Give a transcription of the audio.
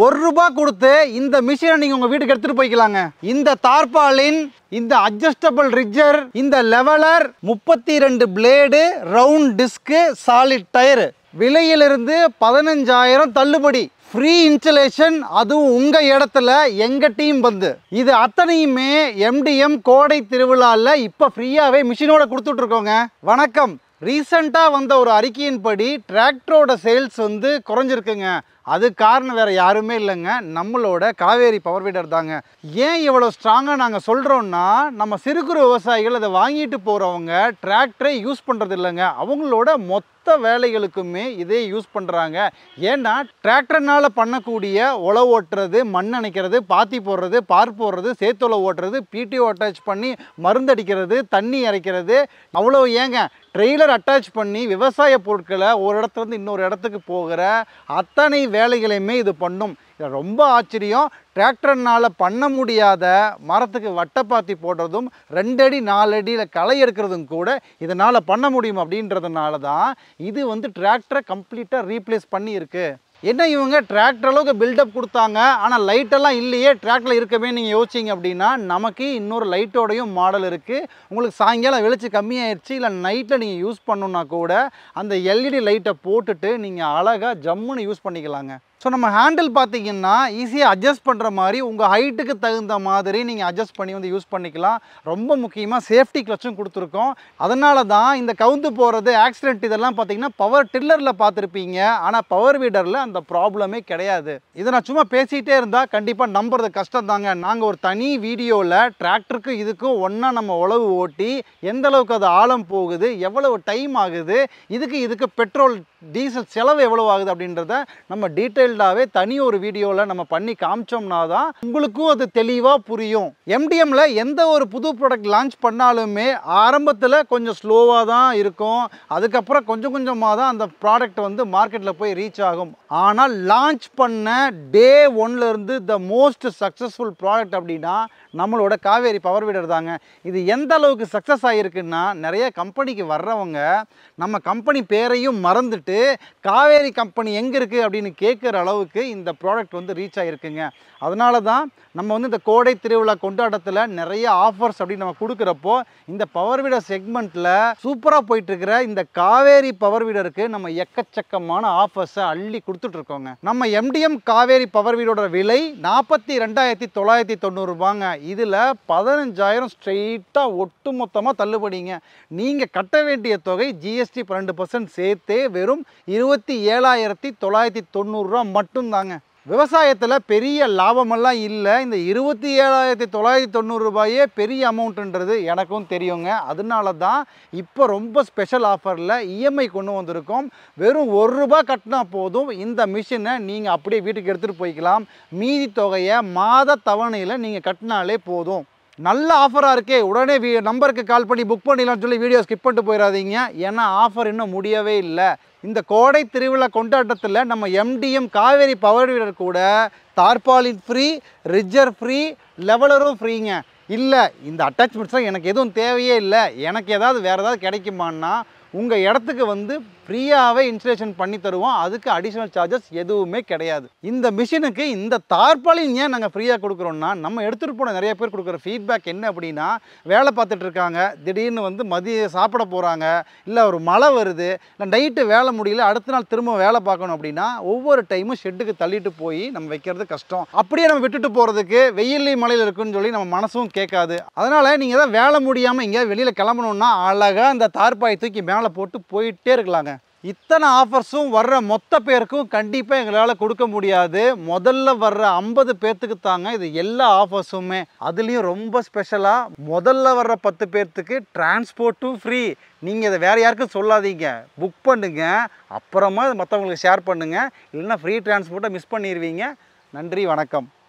₹1 கொடுத்து இந்த மிஷினை நீங்க உங்க வீட்டுக்கு எடுத்துட்டு போய்க்கலாங்க. இந்த தார்பாலின், இந்த அட்ஜஸ்டபிள் ரிட்ஜர், இந்த leveller, 32 blade, round disc, solid tyre, விலையிலிருந்து 15,000 தள்ளுபடி. ஃப்ரீ இன்ஸ்டலேஷன், அதுவும் உங்க இடத்துல எங்க டீம் வந்து. இது அத்தனையுமே MDM கோடை திருவிழால இப்ப ஃப்ரீயாவே மிஷினோட கொடுத்துட்டு இருக்கோங்க. வணக்கம். ரீசெண்டா வந்த ஒரு அறிக்கையின்படி டிராக்டரோட சேல்ஸ் வந்து குறைஞ்சிருக்குங்க. அது காரணம் வேற யாருமே இல்லைங்க, நம்மளோட காவேரி பவர் வீடர் தாங்க. ஏன் இவ்வளோ ஸ்ட்ராங்காக நாங்கள் சொல்கிறோன்னா, நம்ம சிறு குறு விவசாயிகள் அதை வாங்கிட்டு போகிறவங்க டிராக்டரை யூஸ் பண்ணுறது இல்லைங்க. அவங்களோட மொத்த வேலைகளுக்குமே இதே யூஸ் பண்ணுறாங்க. ஏன்னா டிராக்டர்னால் பண்ணக்கூடிய உழவு ஓட்டுறது, மண் அணைக்கிறது, பாத்தி போடுறது, பார் போடுறது, சேத்துளை ஓட்டுறது, PTO அட்டாச் பண்ணி மருந்தடிக்கிறது, தண்ணி இறைக்கிறது, அவ்வளோ ஏங்க ட்ரெய்லர் அட்டாச் பண்ணி விவசாய பொருட்களை ஒரு இடத்துலேருந்து இன்னொரு இடத்துக்கு போகிற அத்தனை வேலைகளையுமே இது பண்ணும். இது ரொம்ப ஆச்சரியம். டிராக்டர்னால் பண்ண முடியாத மரத்துக்கு வட்டப்பாத்தி போடுறதும் 2 அடி 4 அடியில் களை எடுக்கிறதும் கூட இதனால் பண்ண முடியும். அப்படின்றதுனால தான் இது வந்து டிராக்டரை கம்ப்ளீட்டாக ரீப்ளேஸ் பண்ணியிருக்கு. என்ன இவங்க டிராக்டர் அளவுக்கு பில்டப் கொடுத்தாங்க, ஆனால் லைட்டெல்லாம் இல்லையே டிராக்டரில் இருக்கவே நீங்கள் யோசிச்சிங்க அப்படின்னா, நமக்கு இன்னொரு லைட்டோடையும் மாடல் இருக்குது. உங்களுக்கு சாயங்காலம் வெளிச்சம் கம்மியாயிடுச்சு, இல்லை நைட்டில் நீங்கள் யூஸ் பண்ணணுன்னா கூட அந்த LED லைட்டை போட்டுட்டு நீங்கள் அழகாக ஜம்முன்னு யூஸ் பண்ணிக்கலாங்க. ஸோ நம்ம ஹேண்டில் பார்த்தீங்கன்னா ஈஸியாக அட்ஜஸ்ட் பண்ணுற மாதிரி உங்கள் ஹைட்டுக்கு தகுந்த மாதிரி நீங்கள் அட்ஜஸ்ட் பண்ணி வந்து யூஸ் பண்ணிக்கலாம். ரொம்ப முக்கியமாக சேஃப்டி கிளச்சும் கொடுத்துருக்கோம். அதனால தான் இந்த கவுந்து போகிறது, ஆக்சிடென்ட் இதெல்லாம் பார்த்தீங்கன்னா பவர் டில்லரில் பார்த்துருப்பீங்க. ஆனால் பவர் வீடரில் அந்த ப்ராப்ளமே கிடையாது. இதை நான் சும்மா பேசிகிட்டே இருந்தால் கண்டிப்பாக நம்புறது கஷ்டம் தாங்க. நாங்கள் ஒரு தனி வீடியோவில் டிராக்டருக்கு இதுக்கும் ஒன்றா நம்ம உழவு ஓட்டி எந்த அளவுக்கு அது ஆழம் போகுது, எவ்வளவு டைம் ஆகுது, இதுக்கு பெட்ரோல் டீசல் செலவு எவ்வளவு ஆகுது அப்படின்றத நம்ம டீட்டெயில்டாகவே தனி ஒரு வீடியோவில் நம்ம பண்ணி காமிச்சோம்னா தான் உங்களுக்கும் அது தெளிவாக புரியும். MDMல எந்த ஒரு புது ப்ராடக்ட் லான்ச் பண்ணாலுமே ஆரம்பத்தில் கொஞ்சம் ஸ்லோவாக தான் இருக்கும். அதுக்கப்புறம் கொஞ்சம் கொஞ்சமாக தான் அந்த ப்ராடக்ட் வந்து மார்க்கெட்டில் போய் ரீச் ஆகும். ஆனால் லான்ச் பண்ண டே 1லேருந்து த மோஸ்ட் சக்ஸஸ்ஃபுல் ப்ராடக்ட் அப்படின்னா நம்மளோட காவேரி பவர் வீடர் தாங்க. இது எந்த அளவுக்கு சக்ஸஸ் ஆகிருக்குன்னா, நிறைய கம்பெனிக்கு வர்றவங்க நம்ம கம்பெனி பேரையும் மறந்துட்டு காவேரி கம்பெனி எங்கே இருக்குது அப்படின்னு கேட்குற அளவுக்கு இந்த ப்ராடக்ட் வந்து ரீச் ஆகிருக்குங்க. அதனால தான் நம்ம வந்து இந்த கோடை திருவிழா கொண்டாட்டத்தில் நிறைய ஆஃபர்ஸ் அப்படின்னு நம்ம கொடுக்குறப்போ இந்த பவர் வீடர் செக்மெண்ட்டில் சூப்பராக போயிட்டுருக்கிற இந்த காவேரி பவர் வீடருக்கு நம்ம எக்கச்சக்கமான ஆஃபர்ஸை அள்ளி கொடுத்துட்ருக்கோங்க. நம்ம MDM காவேரி பவர் வீடரோட விலை 42,990 ரூபாங்க. இதில் 15,000 ஸ்ட்ரெயிட்டாக ஒட்டு மொத்தமாக தள்ளுபடிங்க. நீங்கள் கட்ட வேண்டிய தொகை GST 12% சேர்த்தே வெறும் 27,990 ரூபா மட்டும்தாங்க. விவசாயத்தில் பெரிய லாபமெல்லாம் இல்லை. இந்த 27,990 ரூபாயே பெரிய அமௌண்ட்டுன்றது எனக்கும் தெரியுங்க. அதனால தான் இப்போ ரொம்ப ஸ்பெஷல் ஆஃபரில் EMI கொண்டு வந்திருக்கோம். வெறும் ₹1 கட்டினா போதும் இந்த மிஷினை நீங்கள் அப்படியே வீட்டுக்கு எடுத்துகிட்டு போய்க்கலாம். மீதி தொகையை மாத தவணையில் நீங்கள் கட்டினாலே போதும். நல்ல ஆஃபராக இருக்கே, உடனே நம்பருக்கு கால் பண்ணி புக் பண்ணிடலாம்னு சொல்லி வீடியோ ஸ்கிப் பண்ணிட்டு போயிடாதீங்க. ஏன்னா ஆஃபர் இன்னும் முடியவே இல்லை. இந்த கோடை திருவிழா கொண்டாட்டத்தில் நம்ம MDM காவேரி பவர் வீடர் கூட தார்பாலின் ஃப்ரீ, ரிட்ஜர் ஃப்ரீ, லெவலரும் ஃப்ரீங்க. இல்லை இந்த அட்டாச்மெண்ட்ஸ்லாம் எனக்கு எதுவும் தேவையே இல்லை, எனக்கு ஏதாவது வேறு ஏதாவது கிடைக்குமான்னா உங்கள் இடத்துக்கு வந்து ஃப்ரீயாகவே இன்ஸ்டலேஷன் பண்ணி தருவோம். அதுக்கு அடிஷ்னல் சார்ஜஸ் எதுவுமே கிடையாது. இந்த மிஷினுக்கு இந்த தார்பாலின் ஏன் நாங்கள் ஃப்ரீயாக கொடுக்குறோன்னா, நம்ம எடுத்துகிட்டு போன நிறைய பேர் கொடுக்குற ஃபீட்பேக் என்ன அப்படின்னா, வேலை பார்த்துட்டு இருக்காங்க, திடீர்னு வந்து மதியம் சாப்பிட போகிறாங்க, இல்லை ஒரு மழை வருது, இல்லை நைட்டு வேலை முடியல, அடுத்த நாள் திரும்ப வேலை பார்க்கணும் அப்படின்னா ஒவ்வொரு டைமும் ஷெட்டுக்கு தள்ளிட்டு போய் நம்ம வைக்கிறது கஷ்டம். அப்படியே நம்ம விட்டுட்டு போகிறதுக்கு வெயிலையும் மழையில் இருக்குன்னு சொல்லி நம்ம மனசும் கேட்காது. அதனால் நீங்கள் தான் வேலை முடியாமல் எங்கேயாவது வெளியில் கிளம்பணுன்னா அழகாக அந்த தார்பாயை தூக்கி மேலே போட்டு போயிட்டே இருக்கலாங்க. இத்தனை ஆஃபர்ஸும் வர்ற மொத்த பேருக்கும் கண்டிப்பாக எங்களால் கொடுக்க முடியாது. முதல்ல வர்ற 50 பேர்த்துக்கு தாங்க இது எல்லா ஆஃபர்ஸுமே. அதுலேயும் ரொம்ப ஸ்பெஷலாக முதல்ல வர்ற 10 பேர்த்துக்கு டிரான்ஸ்போர்ட்டும் ஃப்ரீ. நீங்கள் இதை வேறு யாருக்கும் சொல்லாதீங்க, புக் பண்ணுங்க, அப்புறமா மற்றவங்களுக்கு ஷேர் பண்ணுங்கள். இல்லைன்னா ஃப்ரீ டிரான்ஸ்போர்ட்டை மிஸ் பண்ணிடுவீங்க. நன்றி, வணக்கம்.